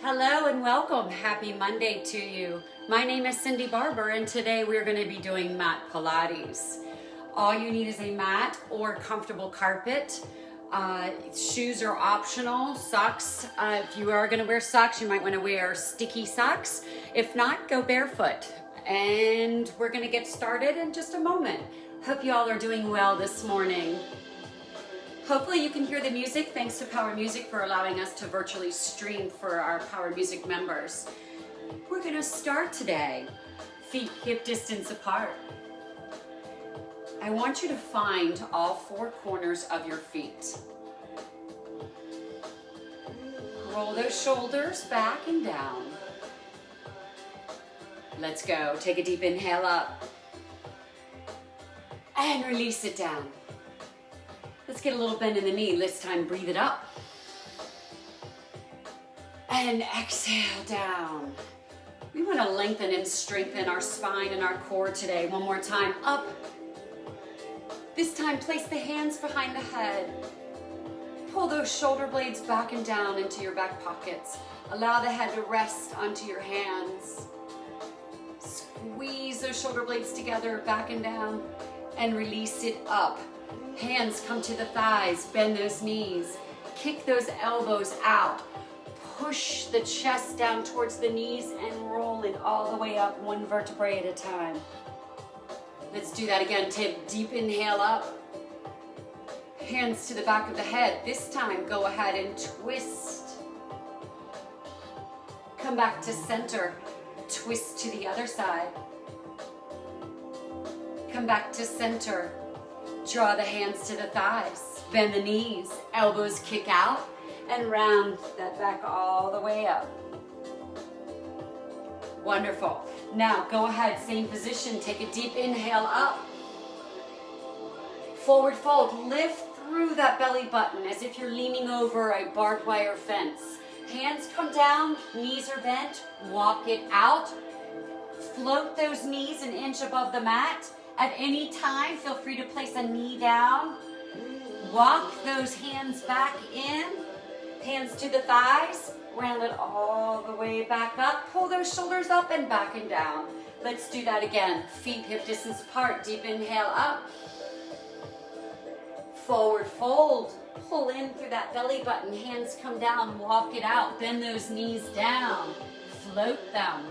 Hello and welcome. Happy Monday to you. My name is Cindy Barber and today we're going to be doing mat Pilates. All you need is a mat or comfortable carpet. Shoes are optional. Socks, if you are going to wear socks, you might want to wear sticky socks. If not, go barefoot. And we're going to get started in just a moment. Hope you all are doing well this morning. Hopefully you can hear the music. Thanks to Power Music for allowing us to virtually stream for our Power Music members. We're going to start today, feet hip distance apart. I want you to find all four corners of your feet. Roll those shoulders back and down. Let's go. Take a deep inhale up and release it down. Let's get a little bend in the knee. This time, breathe it up. And exhale down. We want to lengthen and strengthen our spine and our core today. One more time, up. This time, place the hands behind the head. Pull those shoulder blades back and down into your back pockets. Allow the head to rest onto your hands. Squeeze those shoulder blades together, back and down, and release it up. Hands come to the thighs, bend those knees, kick those elbows out, push the chest down towards the knees and roll it all the way up, one vertebrae at a time. Let's do that again. Take deep inhale up, hands to the back of the head. This time, go ahead and twist. Come back to center, twist to the other side. Come back to center. Draw the hands to the thighs, bend the knees, elbows kick out, and round that back all the way up. Wonderful. Now go ahead, same position, take a deep inhale up. Forward fold, lift through that belly button as if you're leaning over a barbed wire fence. Hands come down, knees are bent, walk it out. Float those knees an inch above the mat. At any time, feel free to place a knee down. Walk those hands back in. Hands to the thighs. Round it all the way back up. Pull those shoulders up and back and down. Let's do that again. Feet hip distance apart. Deep inhale up. Forward fold. Pull in through that belly button. Hands come down. Walk it out. Bend those knees down. Float them.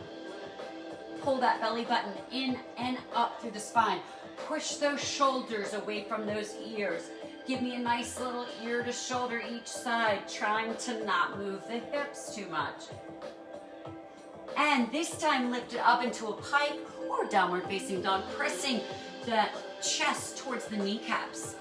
Pull that belly button in and up through the spine. Push those shoulders away from those ears. Give me a nice little ear to shoulder each side, trying to not move the hips too much. And this time lift it up into a pike or downward facing dog, pressing the chest towards the kneecaps.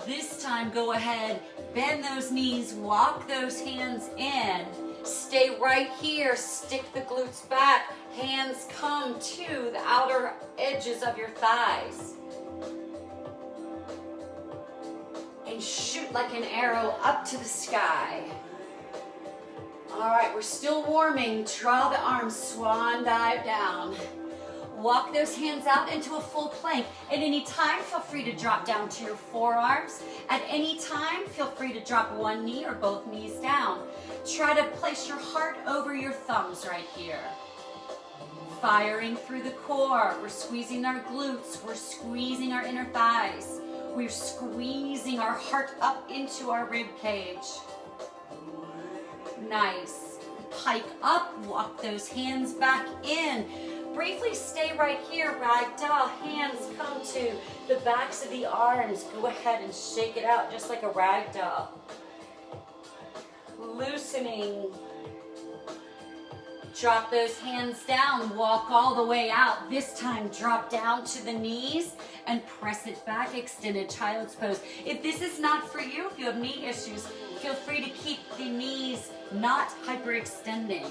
This time go ahead, bend those knees, walk those hands in. Stay right here, stick the glutes back. Hands come to the outer edges of your thighs. And shoot like an arrow up to the sky. All right, we're still warming. Draw the arms, swan dive down. Walk those hands out into a full plank. At any time, feel free to drop down to your forearms. At any time, feel free to drop one knee or both knees down. Try to place your heart over your thumbs right here. Firing through the core. We're squeezing our glutes. We're squeezing our inner thighs. We're squeezing our heart up into our rib cage. Nice. Pike up. Walk those hands back in. Briefly stay right here, ragdoll. Hands come to the backs of the arms. Go ahead and shake it out just like a ragdoll. Loosening. Drop those hands down. Walk all the way out. This time, drop down to the knees and press it back. Extended child's pose. If this is not for you, if you have knee issues, feel free to keep the knees not hyperextending.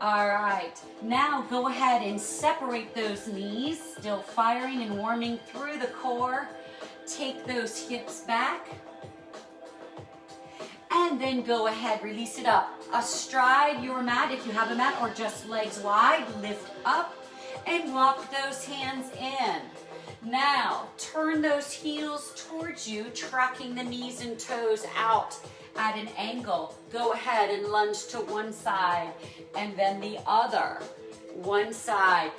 All right, now go ahead and separate those knees, still firing and warming through the core. Take those hips back. And then go ahead, release it up. Astride your mat if you have a mat, or just legs wide. Lift up and walk those hands in. Now, turn those heels towards you, tracking the knees and toes out at an angle. Go ahead and lunge to one side and then the other. One side.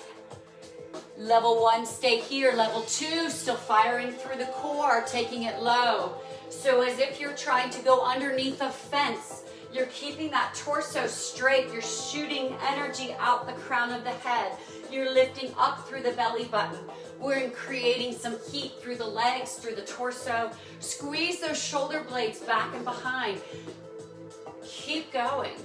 Level 1, stay here. Level 2, still firing through the core, taking it low. So as if you're trying to go underneath a fence, you're keeping that torso straight. You're shooting energy out the crown of the head. You're lifting up through the belly button. We're creating some heat through the legs, through the torso. Squeeze those shoulder blades back and behind. Keep going.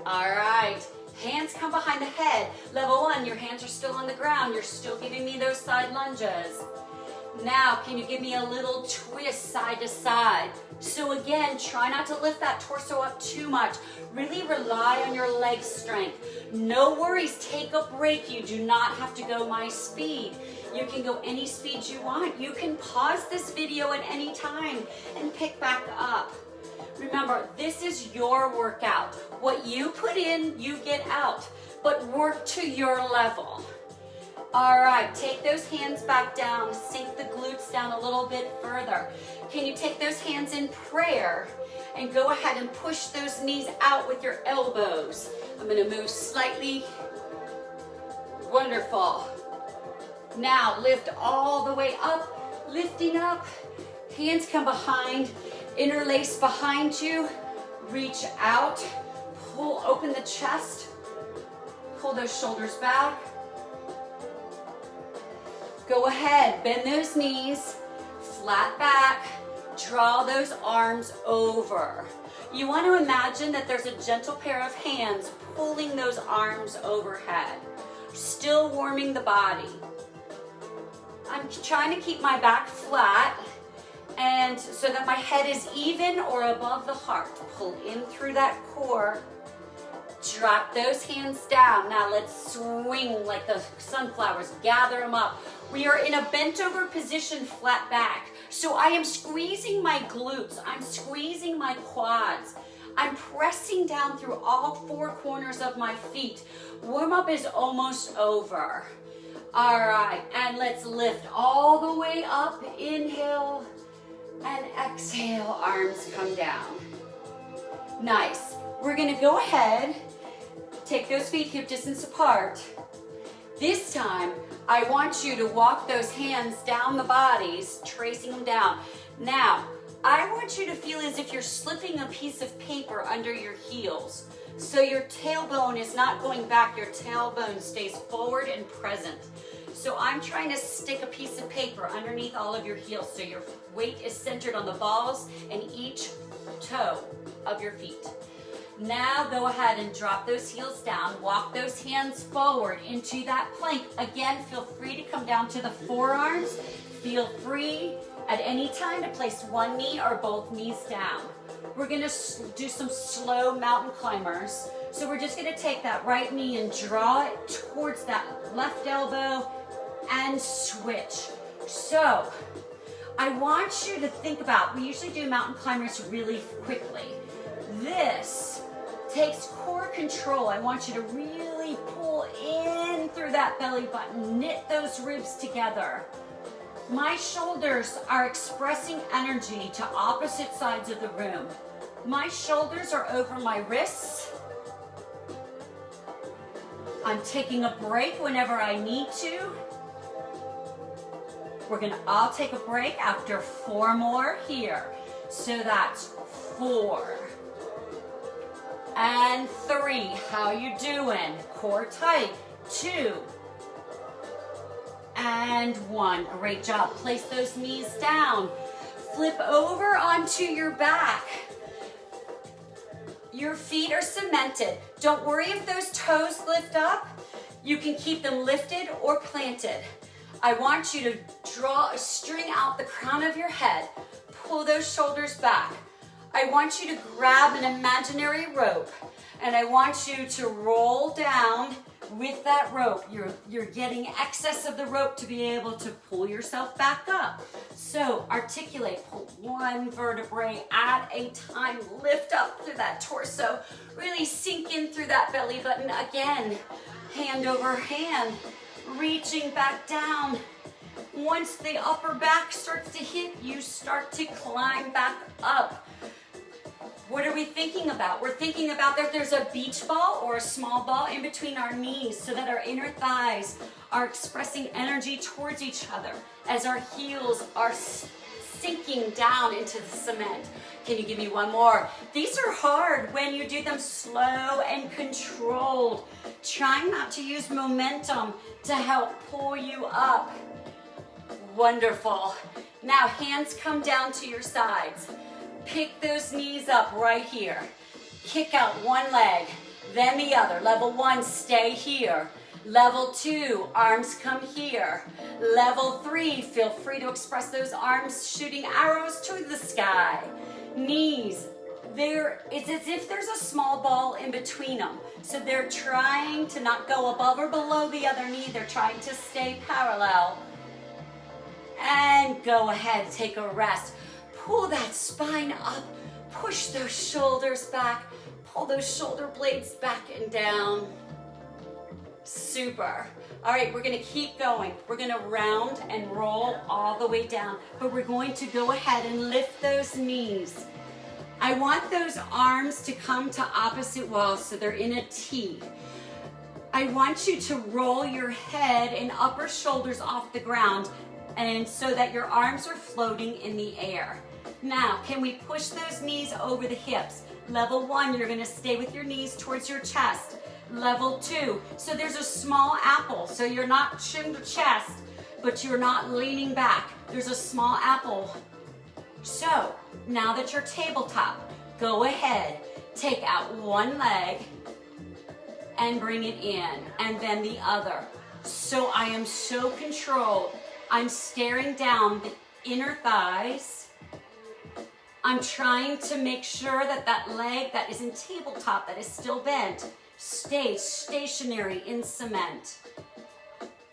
All right. Hands come behind the head. Level 1, your hands are still on the ground. You're still giving me those side lunges. Now, can you give me a little twist side to side? So again, try not to lift that torso up too much. Really rely on your leg strength. No worries, take a break. You do not have to go my speed. You can go any speed you want. You can pause this video at any time and pick back up. Remember, this is your workout. What you put in, you get out, but work to your level. All right, take those hands back down, sink the glutes down a little bit further. Can you take those hands in prayer and go ahead and push those knees out with your elbows? I'm gonna move slightly. Wonderful. Now lift all the way up, lifting up. Hands come behind, interlace behind you, reach out, pull open the chest, pull those shoulders back. Go ahead, bend those knees, flat back, draw those arms over. You want to imagine that there's a gentle pair of hands pulling those arms overhead, still warming the body. I'm trying to keep my back flat and so that my head is even or above the heart. Pull in through that core. Drop those hands down. Now let's swing like the sunflowers. Gather them up. We are in a bent over position, flat back. So I am squeezing my glutes. I'm squeezing my quads. I'm pressing down through all four corners of my feet. Warm up is almost over. All right, and let's lift all the way up. Inhale and exhale, arms come down. Nice. We're gonna go ahead, take those feet hip distance apart. This time, I want you to walk those hands down the bodies, tracing them down. Now, I want you to feel as if you're slipping a piece of paper under your heels. So your tailbone is not going back, your tailbone stays forward and present. So I'm trying to stick a piece of paper underneath all of your heels so your weight is centered on the balls and each toe of your feet. Now go ahead and drop those heels down, walk those hands forward into that plank. Again, feel free to come down to the forearms. Feel free at any time to place one knee or both knees down. We're gonna do some slow mountain climbers. So we're just gonna take that right knee and draw it towards that left elbow and switch. So I want you to think about, we usually do mountain climbers really quickly. This takes core control. I want you to really pull in through that belly button, knit those ribs together. My shoulders are expressing energy to opposite sides of the room. My shoulders are over my wrists. I'm taking a break whenever I need to. We're gonna all take a break after 4 more here. So that's 4. And 3, how you doing? Core tight. 2. And 1, great job. Place those knees down. Flip over onto your back. Your feet are cemented. Don't worry if those toes lift up. You can keep them lifted or planted. I want you to draw a string out the crown of your head. Pull those shoulders back. I want you to grab an imaginary rope and I want you to roll down with that rope. You're getting excess of the rope to be able to pull yourself back up. So articulate, pull one vertebrae at a time, lift up through that torso, really sink in through that belly button. Again, hand over hand, reaching back down, Once the upper back starts to hit, you start to climb back up. What are we thinking about? We're thinking about that there's a beach ball or a small ball in between our knees so that our inner thighs are expressing energy towards each other as our heels are sinking down into the cement. Can you give me one more? These are hard when you do them slow and controlled. Trying not to use momentum to help pull you up. Wonderful. Now hands come down to your sides. Pick those knees up right here. Kick out one leg, then the other. Level 1, stay here. Level 2, arms come here. Level 3, feel free to express those arms shooting arrows to the sky. Knees, it's as if there's a small ball in between them. So they're trying to not go above or below the other knee. They're trying to stay parallel. And go ahead, take a rest. Pull that spine up, push those shoulders back, pull those shoulder blades back and down. Super. All right, we're gonna keep going. We're gonna round and roll all the way down, but we're going to go ahead and lift those knees. I want those arms to come to opposite walls so they're in a T. I want you to roll your head and upper shoulders off the ground and so that your arms are floating in the air. Now, can we push those knees over the hips? Level 1, you're gonna stay with your knees towards your chest. Level 2, so there's a small apple. So you're not chin to chest, but you're not leaning back. There's a small apple. So, now that you're tabletop, go ahead, take out one leg and bring it in, and then the other. So I am so controlled. I'm staring down the inner thighs. I'm trying to make sure that that leg that is in tabletop, that is still bent, stays stationary in cement.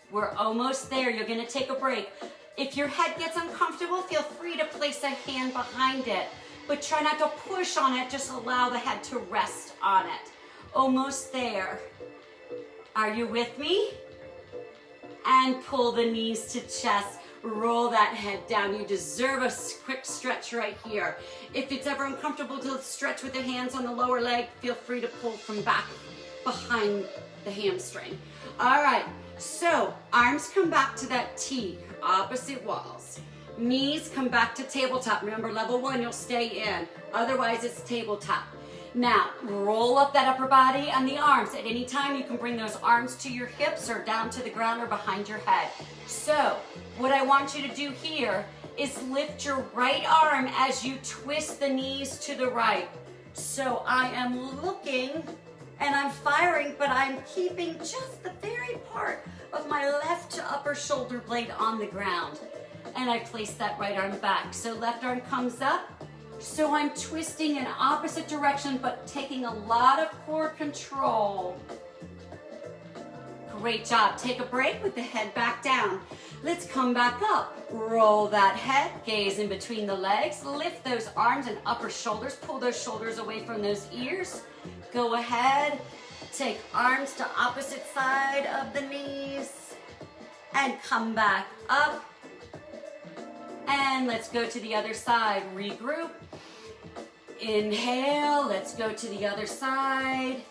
We're almost there. You're gonna take a break. If your head gets uncomfortable, feel free to place a hand behind it, but try not to push on it, just allow the head to rest on it. Almost there. Are you with me? And pull the knees to chest. Roll that head down. You deserve a quick stretch right here. If it's ever uncomfortable to stretch with the hands on the lower leg, feel free to pull from back behind the hamstring. All right, so arms come back to that T, opposite walls. Knees come back to tabletop. Remember, level 1, you'll stay in. Otherwise, it's tabletop. Now, roll up that upper body and the arms. At any time, you can bring those arms to your hips or down to the ground or behind your head. So, what I want you to do here is lift your right arm as you twist the knees to the right. So I am looking and I'm firing, but I'm keeping just the very part of my left upper shoulder blade on the ground. And I place that right arm back. So left arm comes up. So I'm twisting in opposite direction, but taking a lot of core control. Great job. Take a break with the head back down. Let's come back up. Roll that head, gaze in between the legs. Lift those arms and upper shoulders. Pull those shoulders away from those ears. Go ahead. Take arms to opposite side of the knees. And come back up. And let's go to the other side. Regroup. Inhale. Let's go to the other side.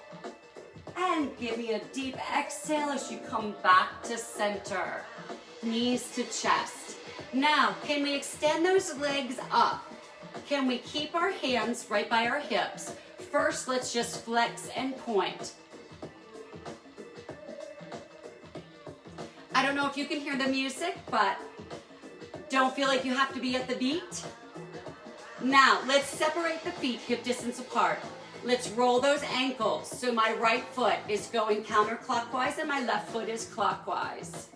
And give me a deep exhale as you come back to center. Knees to chest. Now, can we extend those legs up? Can we keep our hands right by our hips? First, let's just flex and point. I don't know if you can hear the music, but don't feel like you have to be at the beat. Now, let's separate the feet hip distance apart. Let's roll those ankles. So my right foot is going counterclockwise and my left foot is clockwise.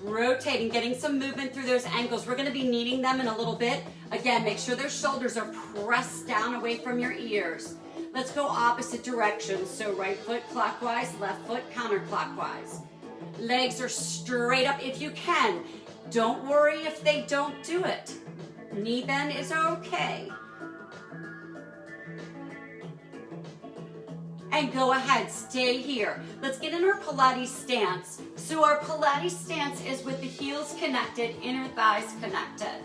Rotating, getting some movement through those ankles. We're gonna be kneading them in a little bit. Again, make sure those shoulders are pressed down away from your ears. Let's go opposite directions. So right foot clockwise, left foot counterclockwise. Legs are straight up if you can. Don't worry if they don't do it. Knee bend is okay. and go ahead, stay here. Let's get in our Pilates stance. So our Pilates stance is with the heels connected, inner thighs connected.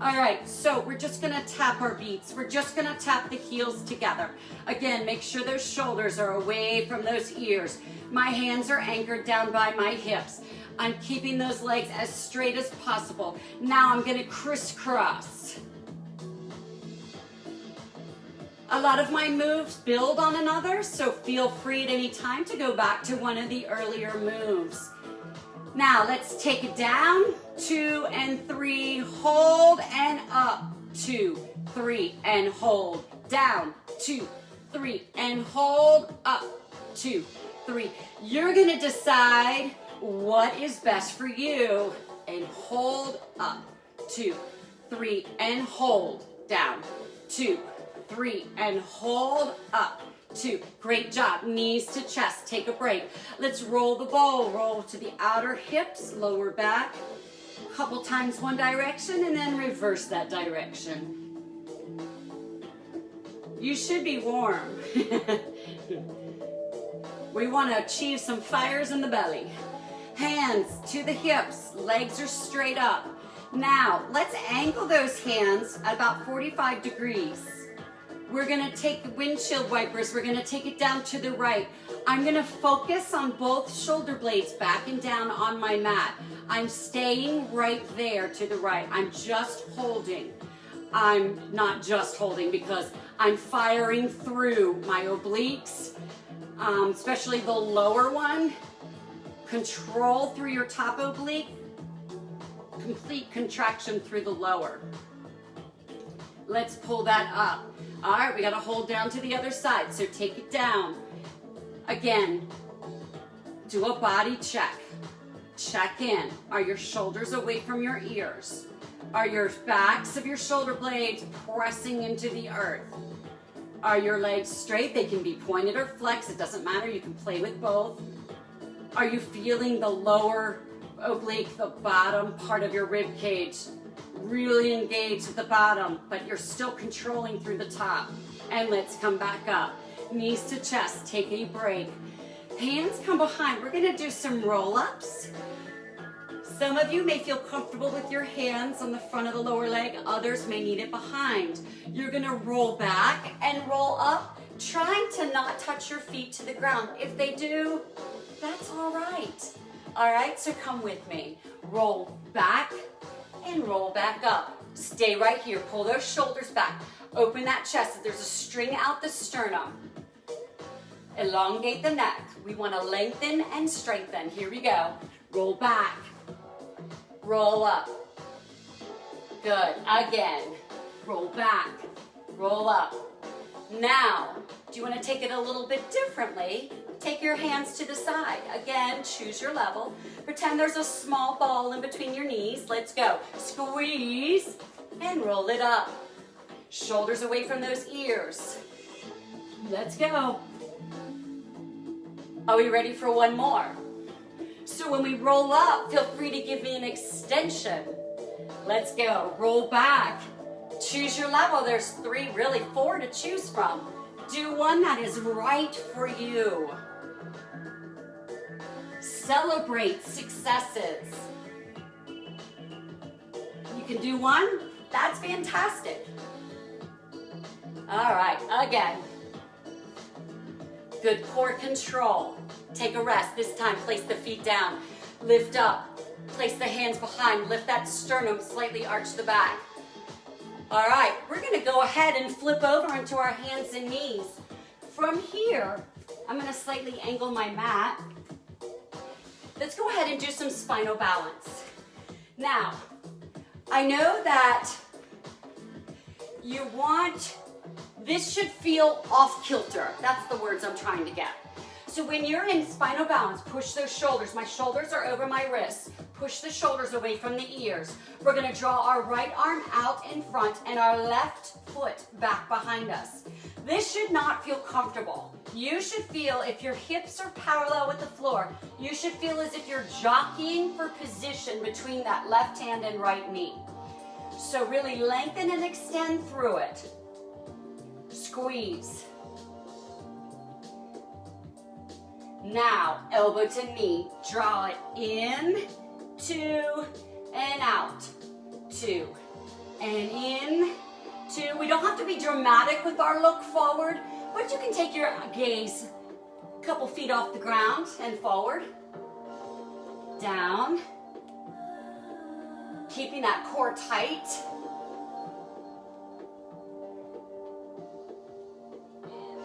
All right, so we're just gonna tap our beats. We're just gonna tap the heels together. Again, make sure those shoulders are away from those ears. My hands are anchored down by my hips. I'm keeping those legs as straight as possible. Now I'm gonna crisscross. A lot of my moves build on another, so feel free at any time to go back to one of the earlier moves. Now let's take it down, 2 and 3, hold and up, 2, 3 and hold, down, 2, 3 and hold, up, 2, 3. You're gonna decide what is best for you and hold up, 2, 3 and hold, down, 2, 3 and hold, up, 2. Great job. Knees to chest. Take a break. Let's roll the ball. Roll to the outer hips, lower back. A couple times one direction and then reverse that direction. You should be warm. We want to achieve some fires in the belly. Hands to the hips. Legs are straight up. Now, let's angle those hands at about 45 degrees. We're gonna take the windshield wipers, we're gonna take it down to the right. I'm gonna focus on both shoulder blades back and down on my mat. I'm staying right there to the right. I'm just holding. I'm not just holding because I'm firing through my obliques, especially the lower one. Control through your top oblique, complete contraction through the lower. Let's pull that up. All right, we got to hold down to the other side, so take it down. Again, do a body check. Check in. Are your shoulders away from your ears? Are your backs of your shoulder blades pressing into the earth? Are your legs straight? They can be pointed or flexed. It doesn't matter. You can play with both. Are you feeling the lower oblique, the bottom part of your rib cage? Really engaged at the bottom, but you're still controlling through the top. And let's come back up. Knees to chest, take a break. Hands come behind. We're gonna do some roll-ups. Some of you may feel comfortable with your hands on the front of the lower leg. Others may need it behind. You're gonna roll back and roll up, trying to not touch your feet to the ground. If they do, that's all right. All right, so come with me. Roll back and roll back up. Stay right here. Pull those shoulders back. Open that chest. There's a string out the sternum. Elongate the neck. We want to lengthen and strengthen. Here we go. Roll back. Roll up. Good. Again. Roll back. Roll up. Now, do you want to take it a little bit differently? Take your hands to the side. Again, choose your level. Pretend there's a small ball in between your knees. Let's go. Squeeze and roll it up. Shoulders away from those ears. Let's go. Are we ready for one more? So when we roll up, feel free to give me an extension. Let's go. Roll back. Choose your level. There's 3, really 4 to choose from. Do one that is right for you. Celebrate successes. You can do one? That's fantastic. All right, again. Good core control. Take a rest. This time, place the feet down. Lift up. Place the hands behind. Lift that sternum. Slightly arch the back. All right, we're going to go ahead and flip over into our hands and knees. From here, I'm going to slightly angle my mat. Let's go ahead and do some spinal balance. Now, I know that you want, this should feel off kilter. That's the words I'm trying to get. So when you're in spinal balance, push those shoulders. My shoulders are over my wrists. Push the shoulders away from the ears. We're gonna draw our right arm out in front and our left foot back behind us. This should not feel comfortable. You should feel, if your hips are parallel with the floor, you should feel as if you're jockeying for position between that left hand and right knee. So really lengthen and extend through it. Squeeze. Now, elbow to knee, draw it in, 2, and out, 2, and in, 2. We don't have to be dramatic with our look forward, but you can take your gaze a couple feet off the ground and forward, down, keeping that core tight.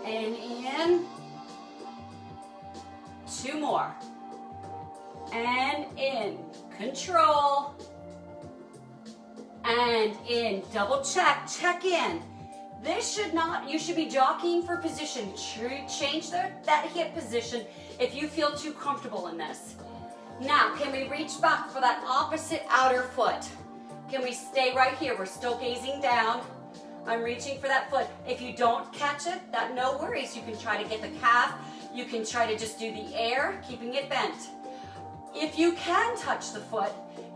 And in, 2 more, and in, control, and in, double check, check in. This should not, you should be jockeying for position. Change that hip position if you feel too comfortable in this. Now, can we reach back for that opposite outer foot? Can we stay right here? We're still gazing down. I'm reaching for that foot. If you don't catch it, no worries. You can try to get the calf. You can try to just do the air, keeping it bent. If you can touch the foot,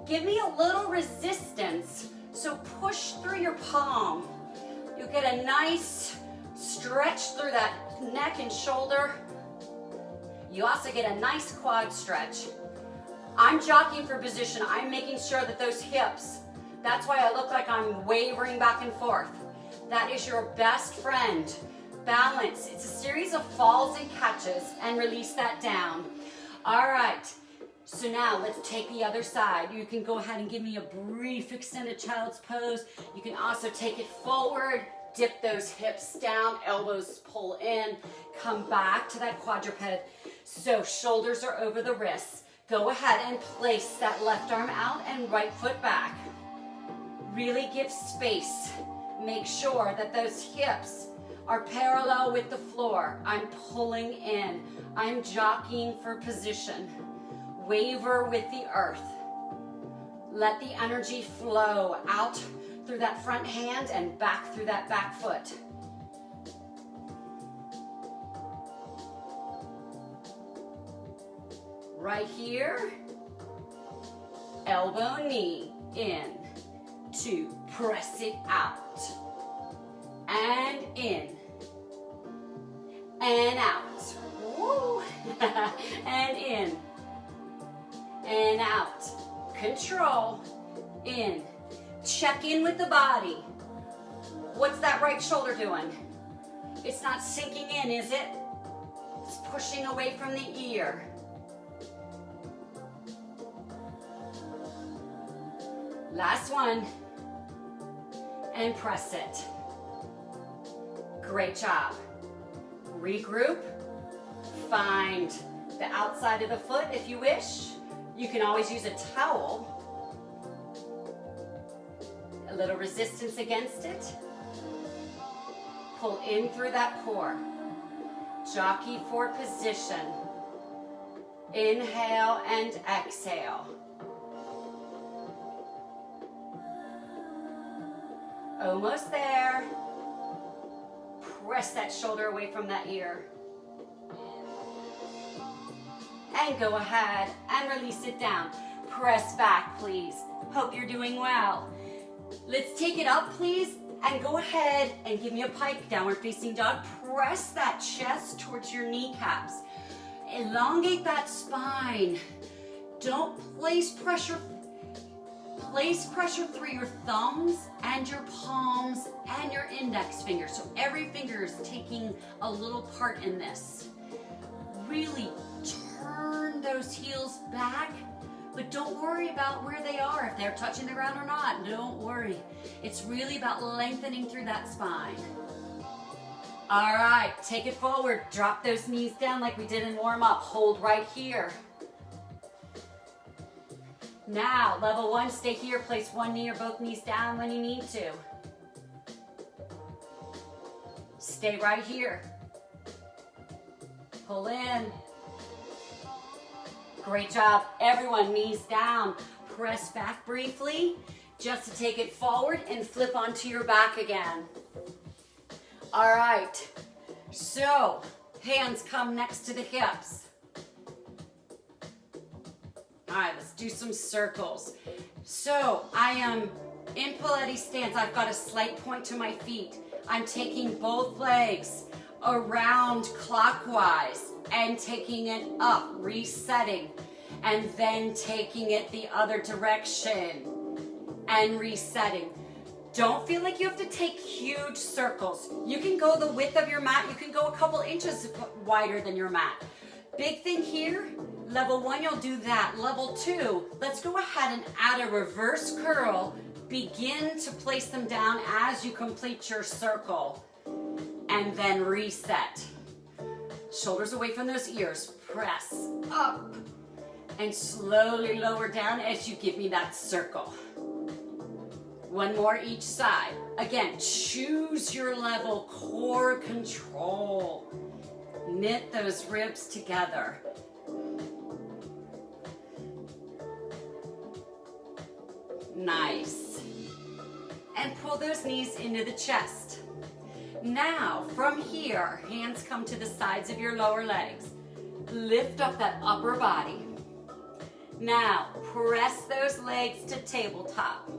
give me a little resistance. So push through your palm. You get a nice stretch through that neck and shoulder. You also get a nice quad stretch. I'm jockeying for position. I'm making sure that those hips, that's why I look like I'm wavering back and forth. That is your best friend. Balance. It's a series of falls and catches, and release that down. All right. So now let's take the other side. You can go ahead and give me a brief extended child's pose. You can also take it forward, dip those hips down, elbows pull in, come back to that quadruped. So shoulders are over the wrists. Go ahead and place that left arm out and right foot back. Really give space. Make sure that those hips are parallel with the floor. I'm pulling in. I'm jockeying for position. Waver with the earth. Let the energy flow out through that front hand and back through that back foot. Right here, elbow, knee, in, 2, press it out, and in, and out, woo, and in, and out, control, in, check in with the body. What's that right shoulder doing? It's not sinking in, is it? It's pushing away from the ear. Last one, and press it. Great job. Regroup, find the outside of the foot if you wish. You can always use a towel. A little resistance against it. Pull in through that core. Jockey for position. Inhale and exhale. Almost there. Press that shoulder away from that ear. And go ahead and release it down. Press back, please. Hope you're doing well. Let's take it up, please, and go ahead and give me a pike, downward facing dog. Press that chest towards your kneecaps. Elongate that spine. Don't place pressure. Place pressure through your thumbs and your palms and your index finger. So every finger is taking a little part in this. Really turn those heels back, but don't worry about where they are, if they're touching the ground or not. Don't worry. It's really about lengthening through that spine. All right, take it forward. Drop those knees down like we did in warm up. Hold right here. Now, level 1, stay here. Place one knee or both knees down when you need to. Stay right here. Pull in. Great job. Everyone, knees down. Press back briefly just to take it forward and flip onto your back again. All right. So, hands come next to the hips. All right, let's do some circles. So I am in Pilates stance. I've got a slight point to my feet. I'm taking both legs around clockwise and taking it up, resetting, and then taking it the other direction and resetting. Don't feel like you have to take huge circles. You can go the width of your mat. You can go a couple inches wider than your mat. Big thing here, level 1, you'll do that. Level 2, let's go ahead and add a reverse curl. Begin to place them down as you complete your circle. And then reset. Shoulders away from those ears. Press up. And slowly lower down as you give me that circle. One more each side. Again, choose your level, core control. Knit those ribs together. Nice. And pull those knees into the chest. Now, from here, hands come to the sides of your lower legs. Lift up that upper body. Now, press those legs to tabletop.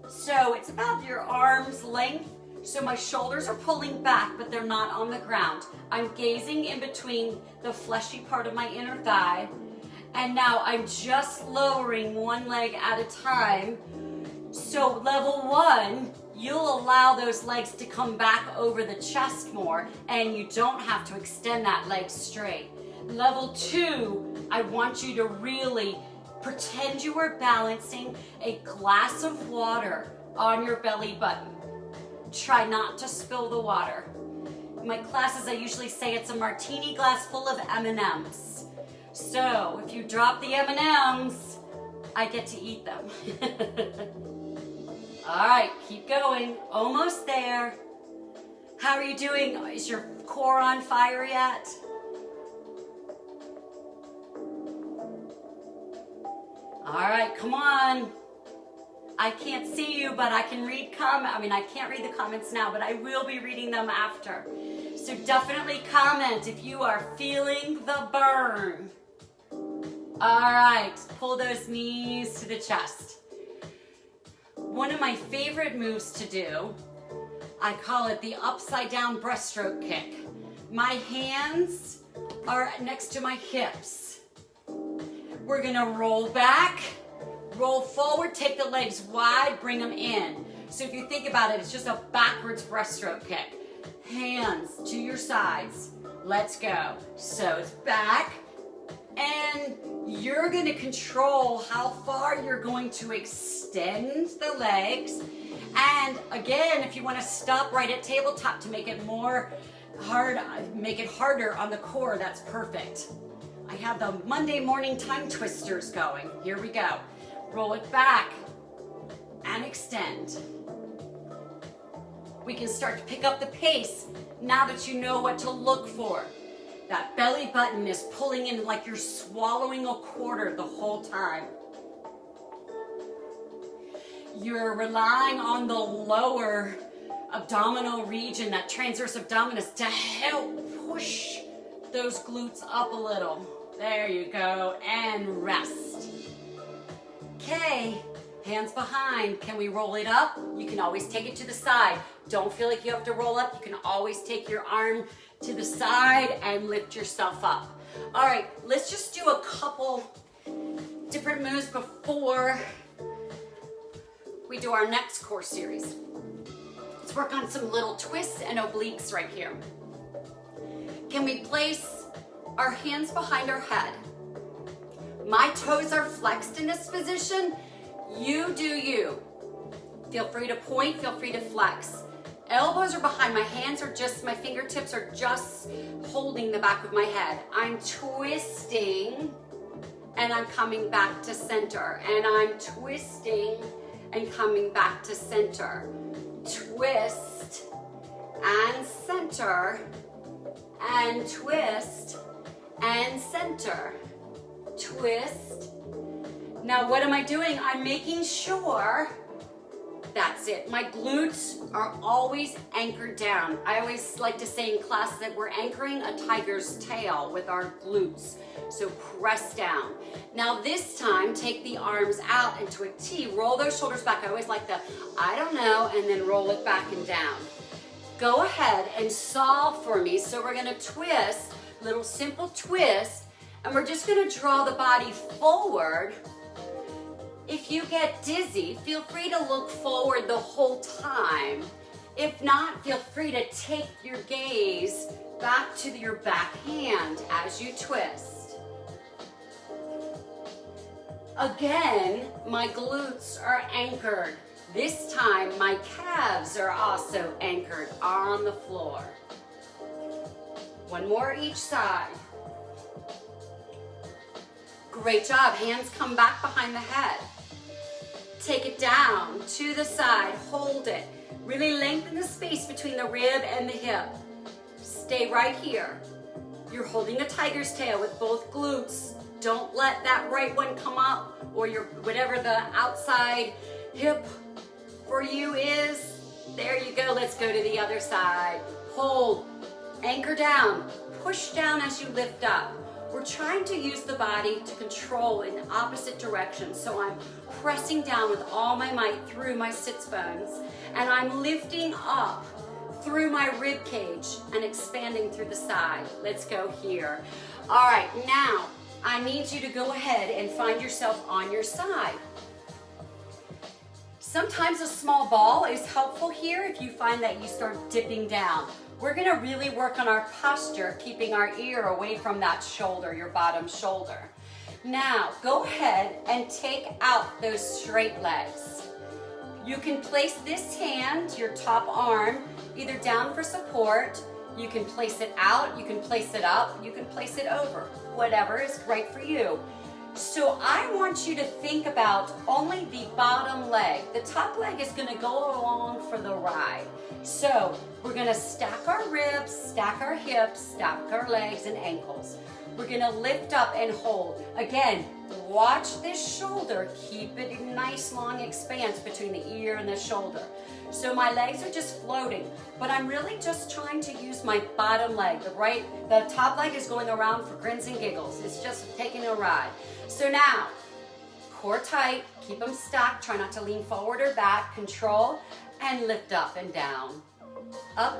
So it's about your arm's length. So my shoulders are pulling back, but they're not on the ground. I'm gazing in between the fleshy part of my inner thigh. And now I'm just lowering one leg at a time. So level 1, you'll allow those legs to come back over the chest more, and you don't have to extend that leg straight. Level 2, I want you to really pretend you are balancing a glass of water on your belly button. Try not to spill the water. In my classes, I usually say it's a martini glass full of M&Ms. So if you drop the M&Ms, I get to eat them. All right, keep going. Almost there. How are you doing? Is your core on fire yet? All right, come on. I can't see you, but I can read I can't read the comments now, but I will be reading them after. So definitely comment if you are feeling the burn. All right, pull those knees to the chest. One of my favorite moves to do, I call it the upside down breaststroke kick. My hands are next to my hips. We're gonna roll back, roll forward, take the legs wide, bring them in. So if you think about it, it's just a backwards breaststroke kick. Hands to your sides. Let's go. So it's back, and you're gonna control how far you're going to extend the legs. And again, if you wanna stop right at tabletop to make it harder on the core, that's perfect. I have the Monday morning tongue twisters going. Here we go. Roll it back and extend. We can start to pick up the pace now that you know what to look for. That belly button is pulling in like you're swallowing a quarter the whole time. You're relying on the lower abdominal region, that transverse abdominis, to help push those glutes up a little. There you go, and rest. Okay, hands behind. Can we roll it up? You can always take it to the side. Don't feel like you have to roll up. You can always take your arm to the side and lift yourself up. All right, let's just do a couple different moves before we do our next core series. Let's work on some little twists and obliques right here. Can we place our hands behind our head? My toes are flexed in this position. You do you. Feel free to point, feel free to flex. Elbows are behind, my fingertips are just holding the back of my head. I'm twisting and I'm coming back to center. And I'm twisting and coming back to center. Twist and center and twist and center. Twist. Now what am I doing? I'm making sure, that's it, my glutes are always anchored down. I always like to say in class that we're anchoring a tiger's tail with our glutes. So press down. Now this time, take the arms out into a T. Roll those shoulders back. I always like the, I don't know, and then roll it back and down. go ahead and solve for me. So we're gonna twist, little simple twist, and we're just gonna draw the body forward. If you get dizzy, feel free to look forward the whole time. If not, feel free to take your gaze back to your back hand as you twist. Again, my glutes are anchored. This time, my calves are also anchored on the floor. One more each side. Great job. Hands come back behind the head. Take it down to the side. Hold it. Really lengthen the space between the rib and the hip. Stay right here. You're holding a tiger's tail with both glutes. Don't let that right one come up, or your whatever the outside hip for you is. There you go. Let's go to the other side. Hold. Anchor down. Push down as you lift up. We're trying to use the body to control in opposite directions. So I'm pressing down with all my might through my sits bones, and I'm lifting up through my rib cage and expanding through the side. Let's go here. All right, now I need you to go ahead and find yourself on your side. Sometimes a small ball is helpful here if you find that you start dipping down. We're gonna really work on our posture, keeping our ear away from that shoulder, your bottom shoulder. Now, go ahead and take out those straight legs. You can place this hand, your top arm, either down for support. You can place it out, you can place it up, you can place it over. Whatever is great for you. So I want you to think about only the bottom leg. The top leg is gonna go along for the ride. So we're gonna stack our ribs, stack our hips, stack our legs and ankles. We're gonna lift up and hold. Again, watch this shoulder. Keep it a nice long expanse between the ear and the shoulder. So my legs are just floating, but I'm really just trying to use my bottom leg. The top leg is going around for grins and giggles. It's just taking a ride. So now, core tight, keep them stacked. Try not to lean forward or back. Control and lift up and down. Up,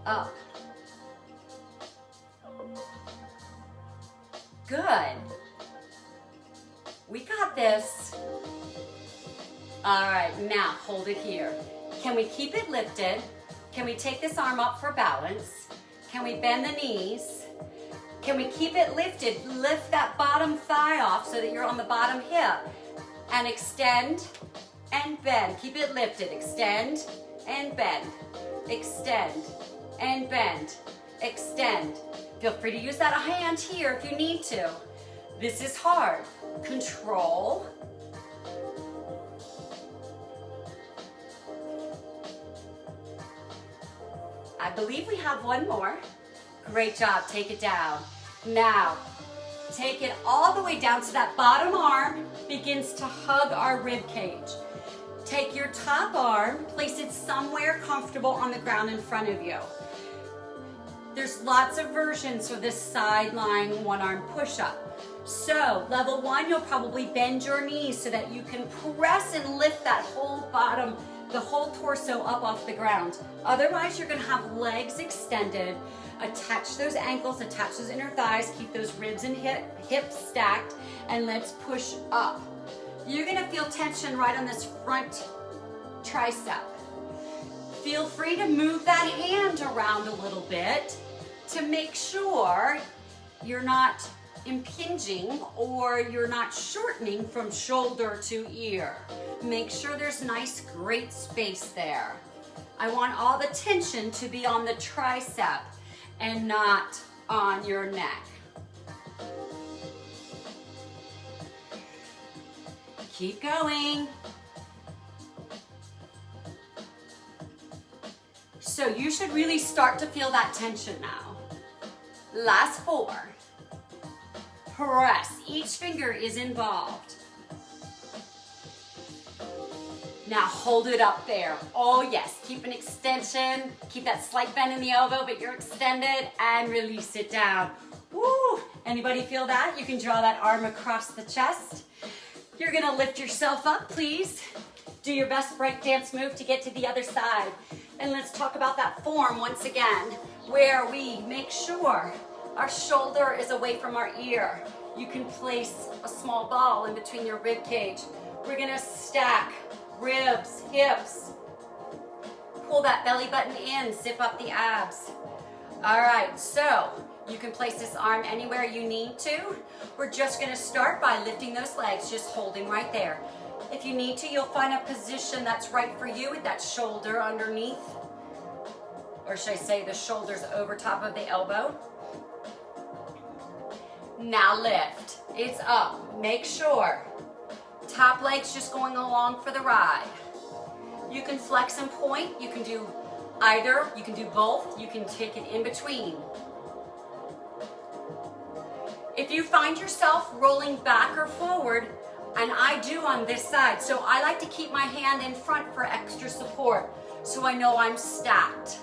up. Good. We got this. All right, now hold it here. Can we keep it lifted? Can we take this arm up for balance? Can we bend the knees? Can we keep it lifted? Lift that bottom thigh off so that you're on the bottom hip. And extend and bend. Keep it lifted. Extend and bend. Extend and bend. Extend. Feel free to use that hand here if you need to. This is hard. Control. I believe we have one more. Great job, take it down. Now, take it all the way down so that bottom arm begins to hug our rib cage. Take your top arm, place it somewhere comfortable on the ground in front of you. There's lots of versions for this sideline one-arm push-up. So, level one, you'll probably bend your knees so that you can press and lift that whole bottom, the whole torso up off the ground. Otherwise, you're gonna have legs extended. Attach those ankles, attach those inner thighs, keep those ribs and hips stacked, and let's push up. You're gonna feel tension right on this front tricep. Feel free to move that hand around a little bit to make sure you're not impinging or you're not shortening from shoulder to ear. Make sure there's nice, great space there. I want all the tension to be on the tricep and not on your neck. Keep going. So you should really start to feel that tension now. Last four. Press. Each finger is involved. Now hold it up there. Oh yes, keep an extension. Keep that slight bend in the elbow, but you're extended, and release it down. Woo! Anybody feel that? You can draw that arm across the chest. You're gonna lift yourself up, please. Do your best break dance move to get to the other side. And let's talk about that form once again, where we make sure our shoulder is away from our ear. You can place a small ball in between your rib cage. We're gonna stack ribs, hips. Pull that belly button in, zip up the abs. All right, so you can place this arm anywhere you need to. We're just gonna start by lifting those legs, just holding right there. If you need to, you'll find a position that's right for you with that shoulder underneath, or should I say the shoulders over top of the elbow. Now lift, it's up. Make sure top leg's just going along for the ride. You can flex and point, you can do either, you can do both, you can take it in between. If you find yourself rolling back or forward, and I do on this side, so I like to keep my hand in front for extra support, so I know I'm stacked.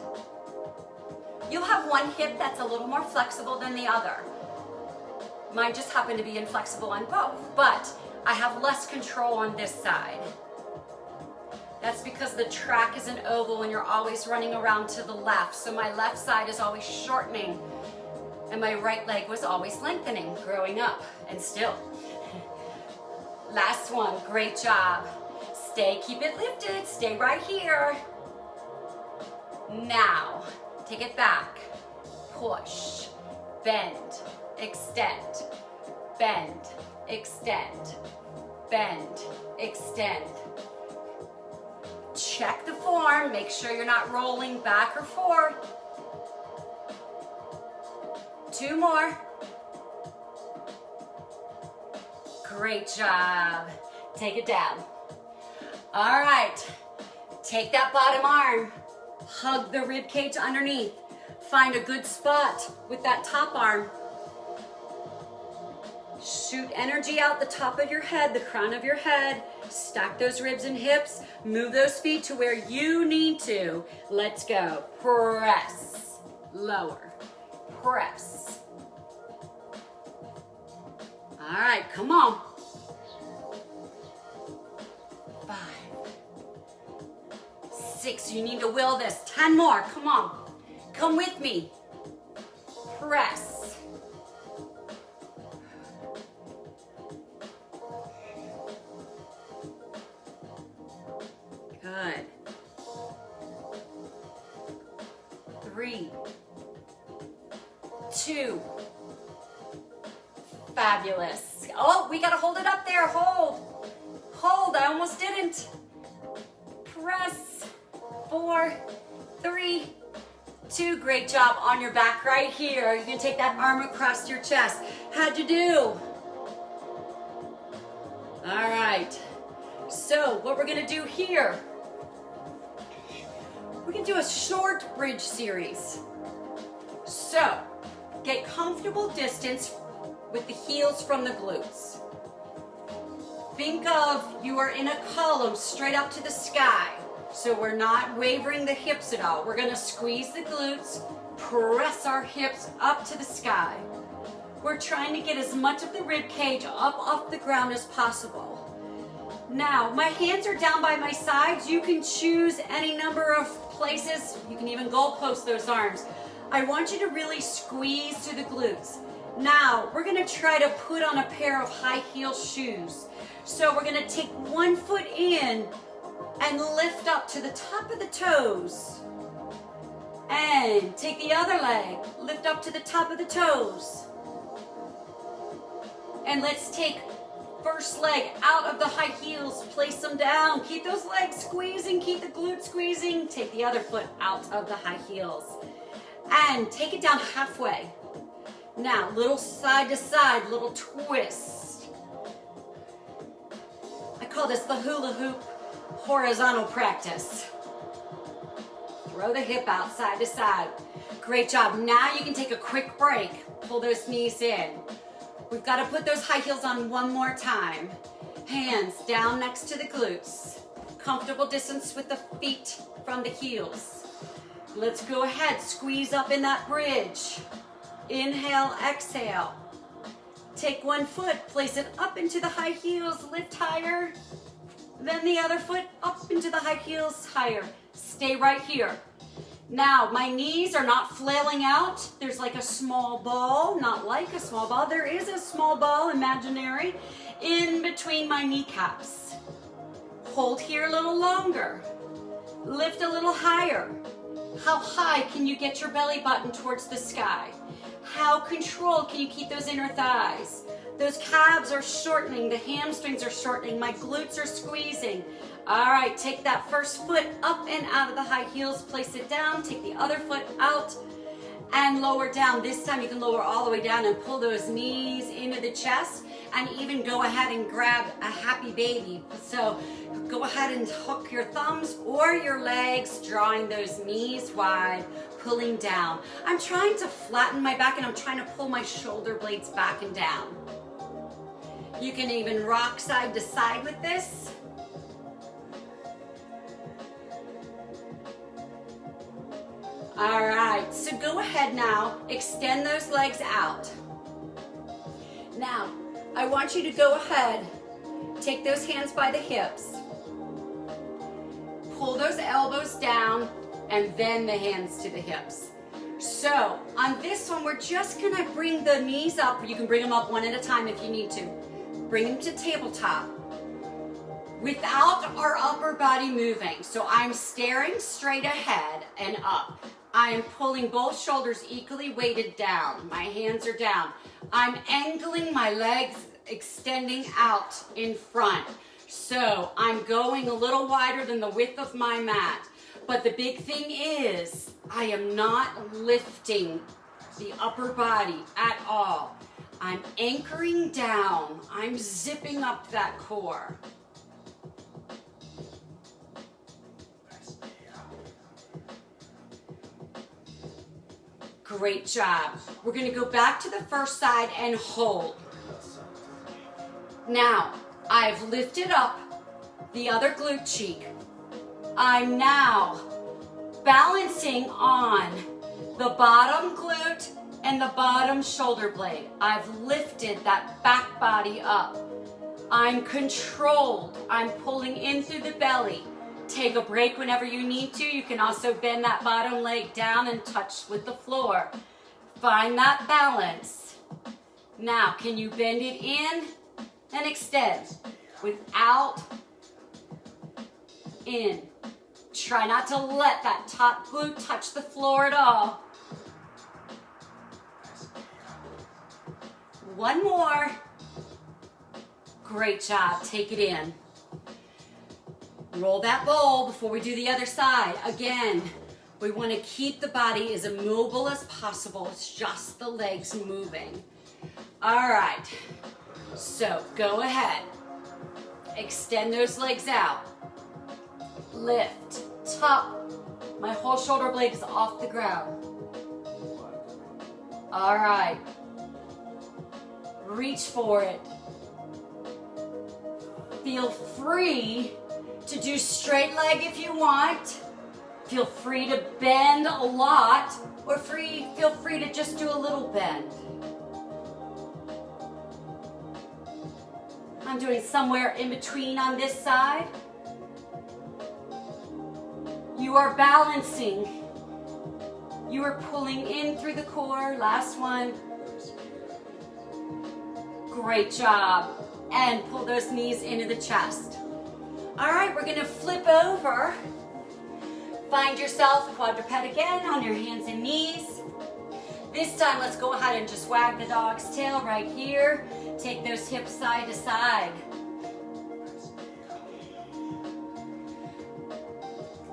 You'll have one hip that's a little more flexible than the other. Mine just happen to be inflexible on both, but I have less control on this side. That's because the track is an oval and you're always running around to the left, so my left side is always shortening, and my right leg was always lengthening growing up, and still. Last one, great job. Stay, keep it lifted, stay right here. Now, take it back, push, bend, extend, bend, extend, bend, extend. Check the form, make sure you're not rolling back or forth. 2 more. Great job. Take it down. All right, take that bottom arm, hug the rib cage underneath. Find a good spot with that top arm. Shoot energy out the top of your head, the crown of your head. Stack those ribs and hips. Move those feet to where you need to. Let's go. Press. Lower. Press. All right, come on. 5, 6, you need to will this. 10 more, come on. Come with me. Press. Good. 3, 2. Fabulous. Oh, we gotta hold it up there. Hold. Hold, I almost didn't. Press. 4, 3, 2. Great job on your back right here. You can take that arm across your chest. How'd you do? All right. So what we're gonna do here, we're gonna do a short bridge series. So get comfortable distance with the heels from the glutes. Think of you are in a column straight up to the sky. So we're not wavering the hips at all. We're gonna squeeze the glutes, press our hips up to the sky. We're trying to get as much of the rib cage up off the ground as possible. Now, my hands are down by my sides. You can choose any number of places. You can even goalpost those arms. I want you to really squeeze to the glutes. Now, we're gonna try to put on a pair of high heel shoes. So we're gonna take one foot in and lift up to the top of the toes. And take the other leg, lift up to the top of the toes. And let's take first leg out of the high heels, place them down. Keep those legs squeezing, keep the glutes squeezing. Take the other foot out of the high heels. And take it down halfway. Now, little side to side, little twist. I call this the hula hoop horizontal practice. Throw the hip out side to side. Great job. Now you can take a quick break. Pull those knees in. We've got to put those high heels on one more time. Hands down next to the glutes. Comfortable distance with the feet from the heels. Let's go ahead. Squeeze up in that bridge. Inhale, exhale. Take one foot, place it up into the high heels, lift higher. Then the other foot up into the high heels, higher. Stay right here. Now, my knees are not flailing out. There's like a small ball, not like a small ball. There is a small ball, imaginary, in between my kneecaps. Hold here a little longer. Lift a little higher. How high can you get your belly button towards the sky? How controlled can you keep those inner thighs? Those calves are shortening, the hamstrings are shortening, my glutes are squeezing. All right, take that first foot up and out of the high heels, place it down, take the other foot out and lower down. This time you can lower all the way down and pull those knees into the chest and even go ahead and grab a happy baby. So go ahead and hook your thumbs or your legs, drawing those knees wide, pulling down. I'm trying to flatten my back and I'm trying to pull my shoulder blades back and down. You can even rock side to side with this. All right, so go ahead now, extend those legs out. Now, I want you to go ahead, take those hands by the hips, pull those elbows down, and then the hands to the hips. So, on this one, we're just gonna bring the knees up. You can bring them up one at a time if you need to. Bring them to tabletop without our upper body moving. So I'm staring straight ahead and up. I am pulling both shoulders equally weighted down. My hands are down. I'm angling my legs, extending out in front. So I'm going a little wider than the width of my mat. But the big thing is, I am not lifting the upper body at all. I'm anchoring down. I'm zipping up that core. Great job. We're going to go back to the first side and hold. Now, I've lifted up the other glute cheek. I'm now balancing on the bottom glute and the bottom shoulder blade. I've lifted that back body up. I'm controlled. I'm pulling in through the belly. Take a break whenever you need to. You can also bend that bottom leg down and touch with the floor. Find that balance. Now, can you bend it in and extend without in? Try not to let that top glute touch the floor at all. One more. Great job. Take it in. Roll that bowl before we do the other side. Again, we want to keep the body as immobile as possible. It's just the legs moving. All right. So go ahead. Extend those legs out. Lift. Top. My whole shoulder blade is off the ground. All right. Reach for it. Feel free to do straight leg if you want. Feel free to bend a lot, or feel free to just do a little bend. I'm doing somewhere in between on this side. You are balancing. You are pulling in through the core. Last one. Great job. And pull those knees into the chest. All right, we're gonna flip over. Find yourself quadruped again on your hands and knees. This time, let's go ahead and just wag the dog's tail right here. Take those hips side to side.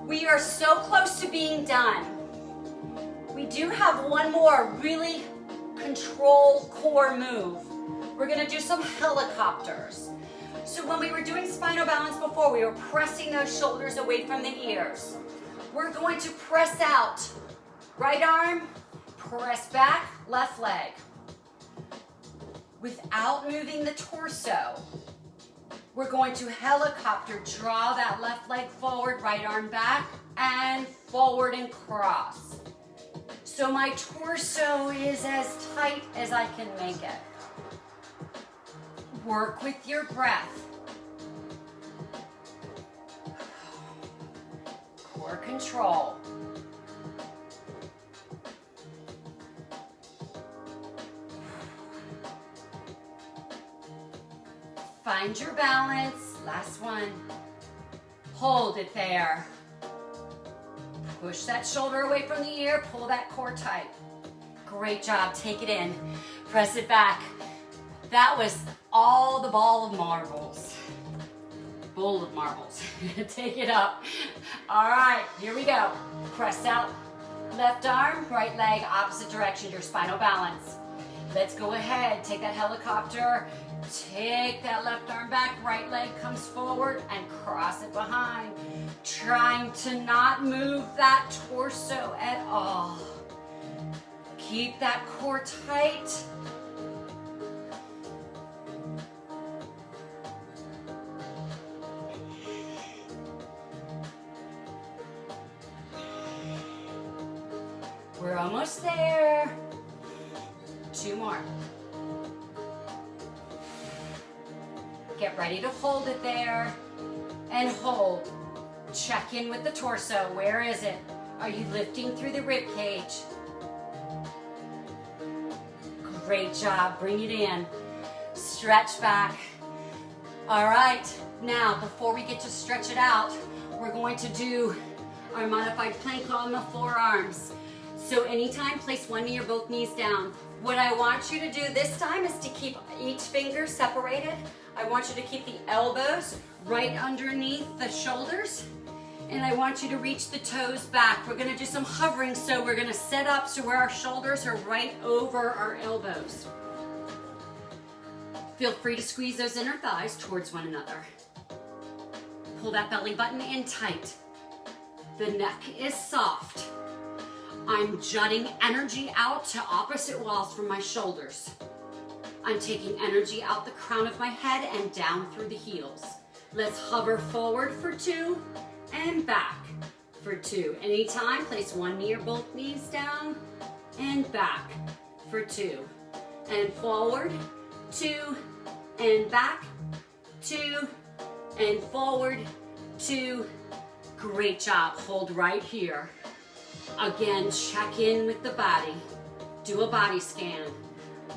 We are so close to being done. We do have one more really control core move. We're gonna do some helicopters. So when we were doing spinal balance before, we were pressing those shoulders away from the ears. We're going to press out. Right arm, press back, left leg. Without moving the torso, we're going to helicopter, draw that left leg forward, right arm back, and forward and cross. So my torso is as tight as I can make it. Work with your breath. Core for control. Find your balance. Last one. Hold it there. Push that shoulder away from the ear. Pull that core tight. Great job. Take it in. Press it back. That was all the ball of marbles. Bowl of marbles. Take it up. All right, here we go. Press out. Left arm, right leg, opposite direction, your spinal balance. Let's go ahead. Take that helicopter. Take that left arm back. Right leg comes forward and cross it behind. Trying to not move that torso at all. Keep that core tight. We're almost there. 2 more. Get ready to hold it there and hold. Check in with the torso. Where is it? Are you lifting through the rib cage? Great job. Bring it in. Stretch back. All right. Now, before we get to stretch it out, we're going to do our modified plank on the forearms. So anytime, place one knee or both knees down. What I want you to do this time is to keep each finger separated. I want you to keep the elbows right underneath the shoulders. And I want you to reach the toes back. We're gonna do some hovering, so we're gonna set up so where our shoulders are right over our elbows. Feel free to squeeze those inner thighs towards one another. Pull that belly button in tight. The neck is soft. I'm jutting energy out to opposite walls from my shoulders. I'm taking energy out the crown of my head and down through the heels. Let's hover forward for 2 and back for 2. Anytime, place one knee or both knees down and back for 2. And forward, 2 and back, 2 and forward, 2. Great job. Hold right here. Again, check in with the body. Do a body scan.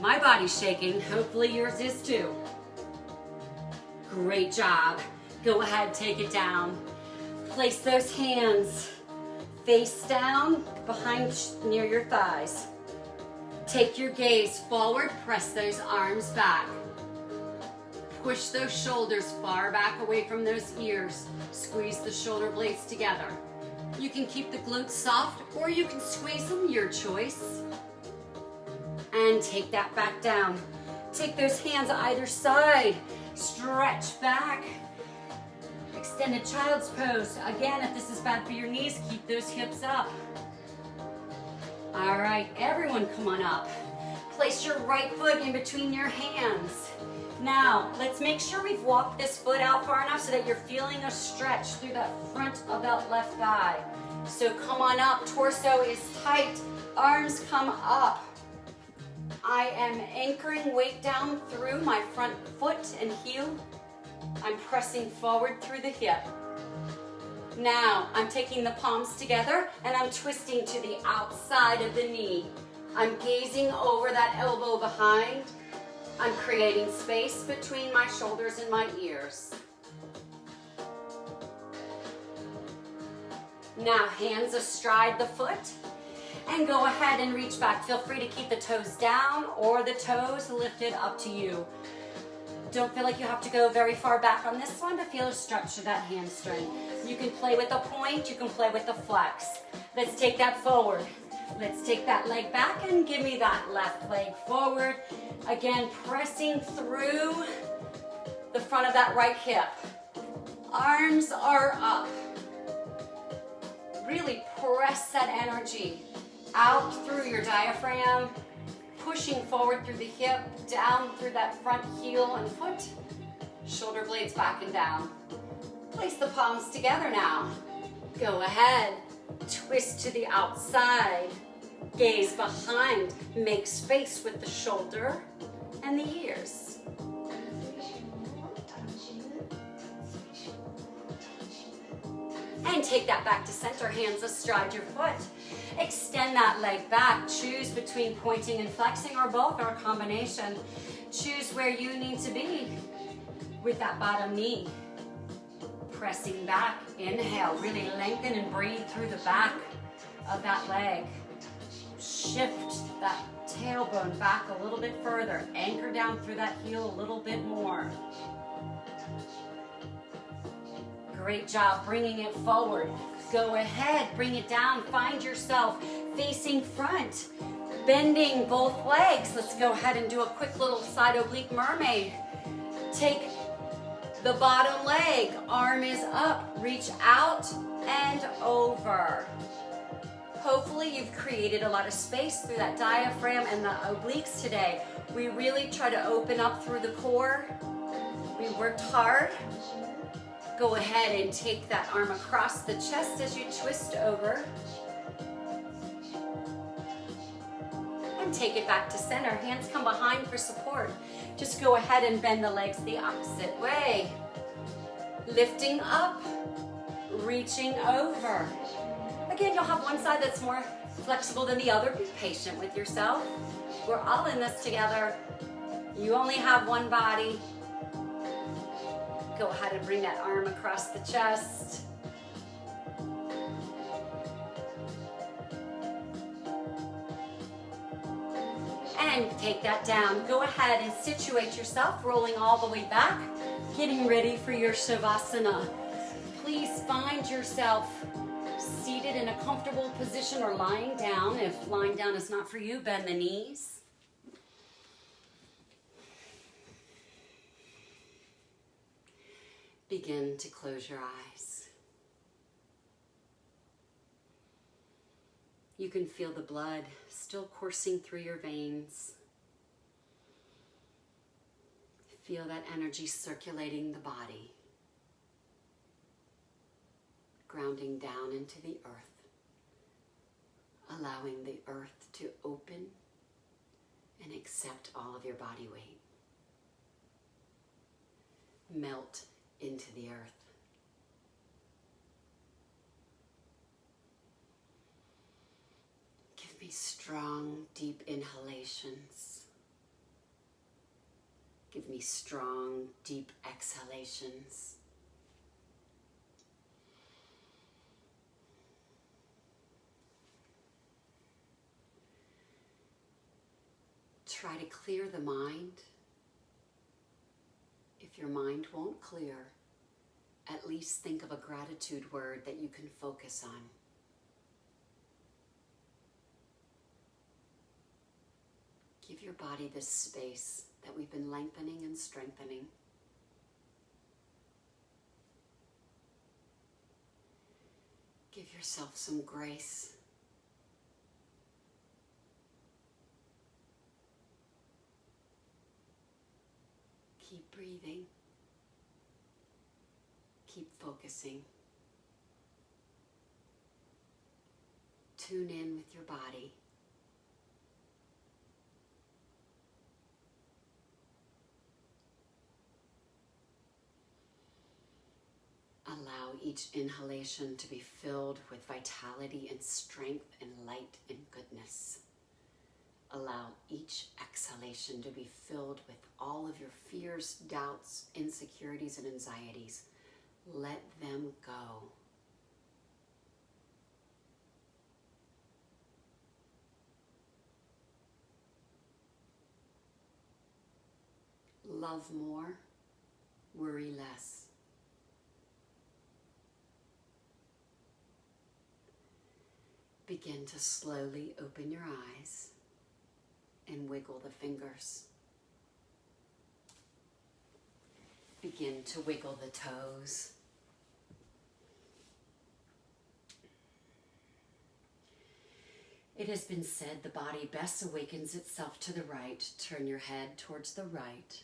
My body's shaking. Hopefully yours is too. Great job. Go ahead, take it down. Place those hands face down behind near your thighs. Take your gaze forward. Press those arms back. Push those shoulders far back away from those ears. Squeeze the shoulder blades together. You can keep the glutes soft or you can squeeze them, your choice. And take that back down. Take those hands either side. Stretch back. Extended child's pose. Again, if this is bad for your knees, keep those hips up. All right, everyone come on up. Place your right foot in between your hands. Now, let's make sure we've walked this foot out far enough so that you're feeling a stretch through that front of that left thigh. So come on up, torso is tight, arms come up. I am anchoring weight down through my front foot and heel. I'm pressing forward through the hip. Now, I'm taking the palms together and I'm twisting to the outside of the knee. I'm gazing over that elbow behind. I'm creating space between my shoulders and my ears. Now, hands astride the foot and go ahead and reach back. Feel free to keep the toes down or the toes lifted, up to you. Don't feel like you have to go very far back on this one to feel a stretch to that hamstring. You can play with a point, you can play with a flex. Let's take that forward. Let's take that leg back and give me that left leg forward. Again, pressing through the front of that right hip. Arms are up. Really press that energy out through your diaphragm, pushing forward through the hip, down through that front heel and foot. Shoulder blades back and down. Place the palms together now. Go ahead. Twist to the outside, gaze behind, make space with the shoulder and the ears. And take that back to center, hands astride your foot. Extend that leg back. Choose between pointing and flexing or both or a combination. Choose where you need to be with that bottom knee. Pressing back, inhale, really lengthen and breathe through the back of that leg. Shift that tailbone back a little bit further. Anchor down through that heel a little bit more. Great job bringing it forward. Go ahead, bring it down. Find yourself facing front, bending both legs. Let's go ahead and do a quick little side oblique mermaid. Take the bottom leg, arm is up, reach out and over. Hopefully you've created a lot of space through that diaphragm and the obliques today. We really try to open up through the core. We worked hard. Go ahead and take that arm across the chest as you twist over. And take it back to center. Hands come behind for support. Just go ahead and bend the legs the opposite way. Lifting up, reaching over. Again, you'll have one side that's more flexible than the other. Be patient with yourself. We're all in this together. You only have one body. Go ahead and bring that arm across the chest. And take that down. Go ahead and situate yourself, rolling all the way back, getting ready for your Shavasana. Please find yourself seated in a comfortable position or lying down. If lying down is not for you, bend the knees. Begin to close your eyes. You can feel the blood still coursing through your veins. Feel that energy circulating the body, grounding down into the earth, allowing the earth to open and accept all of your body weight. Melt into the earth. Give me strong, deep inhalations. Give me strong, deep exhalations. Try to clear the mind. If your mind won't clear, at least think of a gratitude word that you can focus on. Give your body this space that we've been lengthening and strengthening. Give yourself some grace. Keep breathing. Keep focusing. Tune in with your body. Allow each inhalation to be filled with vitality and strength and light and goodness. Allow each exhalation to be filled with all of your fears, doubts, insecurities, and anxieties. Let them go. Love more, worry less. Begin to slowly open your eyes and wiggle the fingers. Begin to wiggle the toes. It has been said the body best awakens itself to the right. Turn your head towards the right.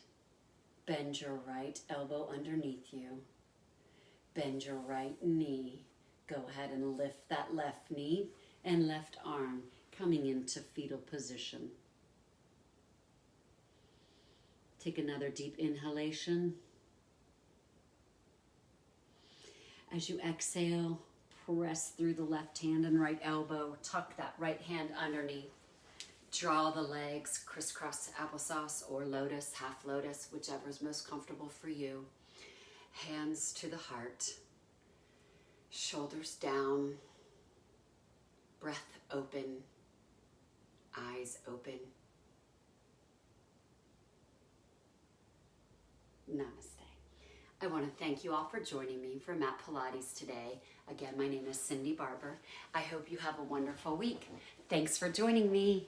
Bend your right elbow underneath you. Bend your right knee. Go ahead and lift that left knee and left arm, coming into fetal position. Take another deep inhalation. As you exhale, Press through the left hand and right elbow. Tuck that right hand underneath. Draw the legs, crisscross applesauce or lotus, half lotus, whichever is most comfortable for you. Hands to the heart. Shoulders down. Breath open. Eyes open. Namaste. I want to thank you all for joining me for Mat Pilates today. Again, my name is Cindy Barber. I hope you have a wonderful week. Thanks for joining me.